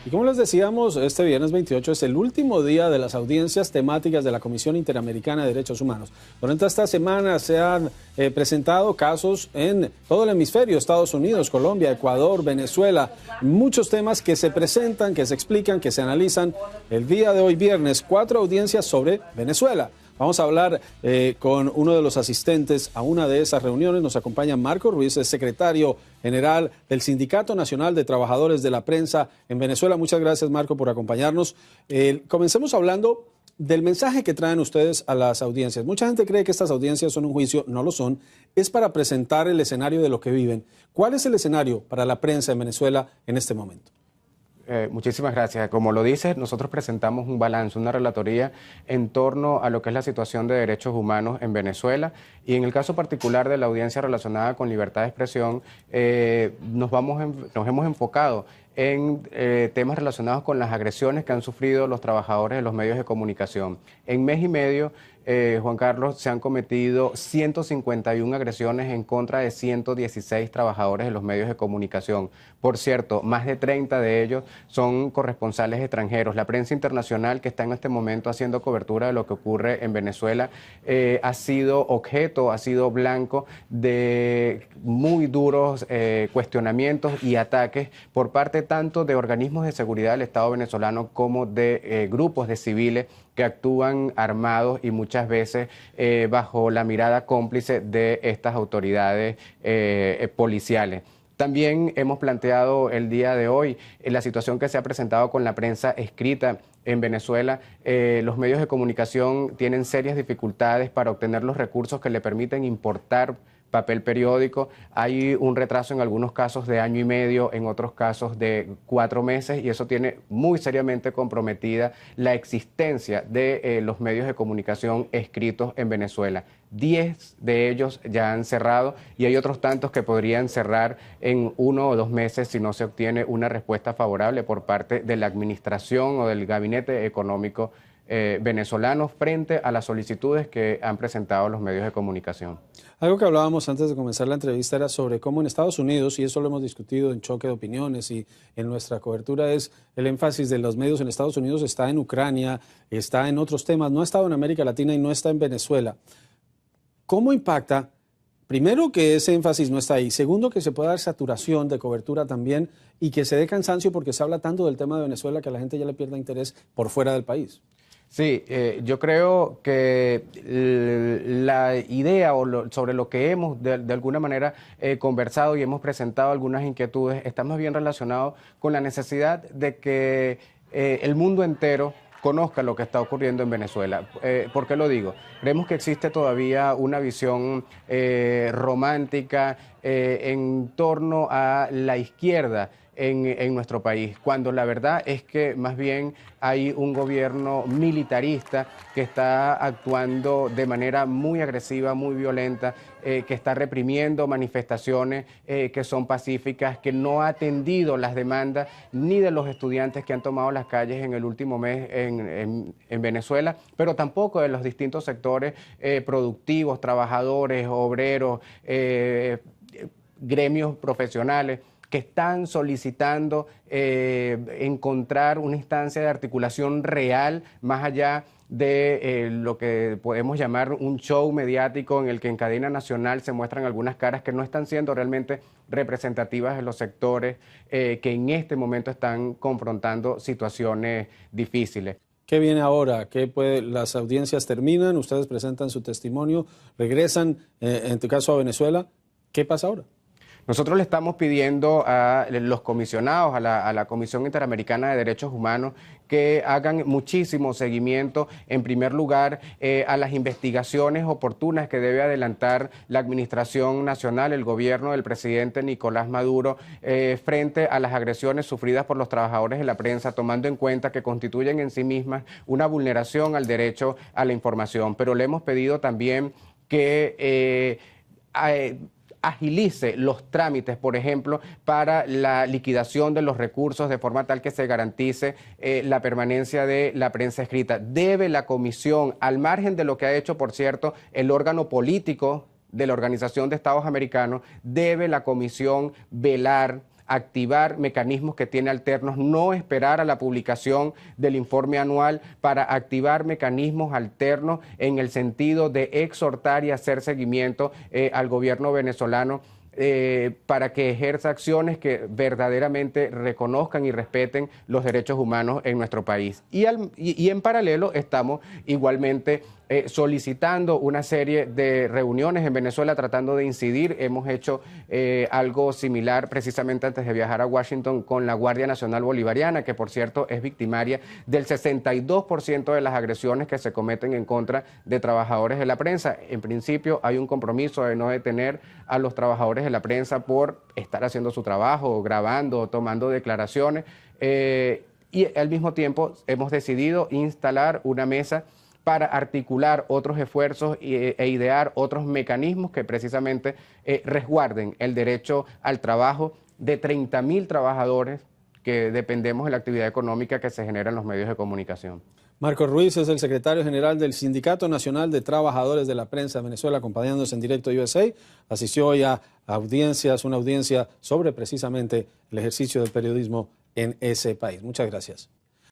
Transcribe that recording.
Y como les decíamos, este viernes 28 es el último día de las audiencias temáticas de la Comisión Interamericana de Derechos Humanos. Durante esta semana se han presentado casos en todo el hemisferio, Estados Unidos, Colombia, Ecuador, Venezuela, muchos temas que se presentan, que se explican, que se analizan. El día de hoy, viernes, 4 audiencias sobre Venezuela. Vamos a hablar con uno de los asistentes a una de esas reuniones. Nos acompaña Marco Ruiz, es secretario general del Sindicato Nacional de Trabajadores de la Prensa en Venezuela. Muchas gracias, Marco, por acompañarnos. Comencemos hablando del mensaje que traen ustedes a las audiencias. Mucha gente cree que estas audiencias son un juicio, no lo son. Es para presentar el escenario de lo que viven. ¿Cuál es el escenario para la prensa en Venezuela en este momento? Muchísimas gracias. Como lo dices, nosotros presentamos un balance, una relatoría en torno a lo que es la situación de derechos humanos en Venezuela y en el caso particular de la audiencia relacionada con libertad de expresión, nos hemos enfocado en temas relacionados con las agresiones que han sufrido los trabajadores de los medios de comunicación. En mes y medio, Juan Carlos, se han cometido 151 agresiones en contra de 116 trabajadores de los medios de comunicación. Por cierto, más de 30 de ellos son corresponsales extranjeros. La prensa internacional que está en este momento haciendo cobertura de lo que ocurre en Venezuela ha sido objeto, ha sido blanco de muy duros cuestionamientos y ataques por parte tanto de organismos de seguridad del Estado venezolano como de grupos de civiles que actúan armados y muchas veces bajo la mirada cómplice de estas autoridades policiales. También hemos planteado el día de hoy la situación que se ha presentado con la prensa escrita en Venezuela. Los medios de comunicación tienen serias dificultades para obtener los recursos que le permiten importar papel periódico. Hay un retraso en algunos casos de año y medio, en otros casos de 4 meses, y eso tiene muy seriamente comprometida la existencia de los medios de comunicación escritos en Venezuela. 10 de ellos ya han cerrado y hay otros tantos que podrían cerrar en 1 o 2 meses si no se obtiene una respuesta favorable por parte de la administración o del gabinete económico venezolano frente a las solicitudes que han presentado los medios de comunicación. Algo que hablábamos antes de comenzar la entrevista era sobre cómo en Estados Unidos, y eso lo hemos discutido en Choque de Opiniones y en nuestra cobertura, es el énfasis de los medios en Estados Unidos está en Ucrania, está en otros temas, no ha estado en América Latina y no está en Venezuela. ¿Cómo impacta? Primero, que ese énfasis no está ahí. Segundo, que se pueda dar saturación de cobertura también y que se dé cansancio porque se habla tanto del tema de Venezuela que a la gente ya le pierda interés por fuera del país. Sí, yo creo que la idea sobre lo que hemos de alguna manera conversado y hemos presentado algunas inquietudes está más bien relacionado con la necesidad de que el mundo entero conozca lo que está ocurriendo en Venezuela. ¿Por qué lo digo? Creemos que existe todavía una visión romántica en torno a la izquierda en nuestro país, cuando la verdad es que más bien hay un gobierno militarista que está actuando de manera muy agresiva, muy violenta, que está reprimiendo manifestaciones que son pacíficas, que no ha atendido las demandas ni de los estudiantes que han tomado las calles en el último mes en Venezuela, pero tampoco de los distintos sectores productivos, trabajadores, obreros, gremios profesionales, que están solicitando encontrar una instancia de articulación real más allá de lo que podemos llamar un show mediático en el que en cadena nacional se muestran algunas caras que no están siendo realmente representativas de los sectores que en este momento están confrontando situaciones difíciles. ¿Qué viene ahora? Las audiencias terminan, ustedes presentan su testimonio, regresan, en tu caso, a Venezuela. ¿Qué pasa ahora? Nosotros le estamos pidiendo a los comisionados, a la Comisión Interamericana de Derechos Humanos, que hagan muchísimo seguimiento, en primer lugar, a las investigaciones oportunas que debe adelantar la Administración Nacional, el gobierno del presidente Nicolás Maduro, frente a las agresiones sufridas por los trabajadores de la prensa, tomando en cuenta que constituyen en sí mismas una vulneración al derecho a la información. Pero le hemos pedido también que agilice los trámites, por ejemplo, para la liquidación de los recursos de forma tal que se garantice la permanencia de la prensa escrita. Debe la comisión, al margen de lo que ha hecho, por cierto, el órgano político de la Organización de Estados Americanos, debe la comisión velar activar mecanismos que tiene alternos, no esperar a la publicación del informe anual para activar mecanismos alternos en el sentido de exhortar y hacer seguimiento al gobierno venezolano para que ejerza acciones que verdaderamente reconozcan y respeten los derechos humanos en nuestro país. Y en paralelo estamos igualmente solicitando una serie de reuniones en Venezuela tratando de incidir. Hemos hecho algo similar precisamente antes de viajar a Washington con la Guardia Nacional Bolivariana, que por cierto es victimaria del 62% de las agresiones que se cometen en contra de trabajadores de la prensa. En principio hay un compromiso de no detener a los trabajadores de la prensa por estar haciendo su trabajo, grabando, tomando declaraciones, y al mismo tiempo hemos decidido instalar una mesa para articular otros esfuerzos e idear otros mecanismos que precisamente resguarden el derecho al trabajo de 30.000 trabajadores que dependemos de la actividad económica que se genera en los medios de comunicación. Marcos Ruiz es el secretario general del Sindicato Nacional de Trabajadores de la Prensa de Venezuela, acompañándonos en directo USA. Asistió hoy a audiencias, una audiencia sobre precisamente el ejercicio del periodismo en ese país. Muchas gracias.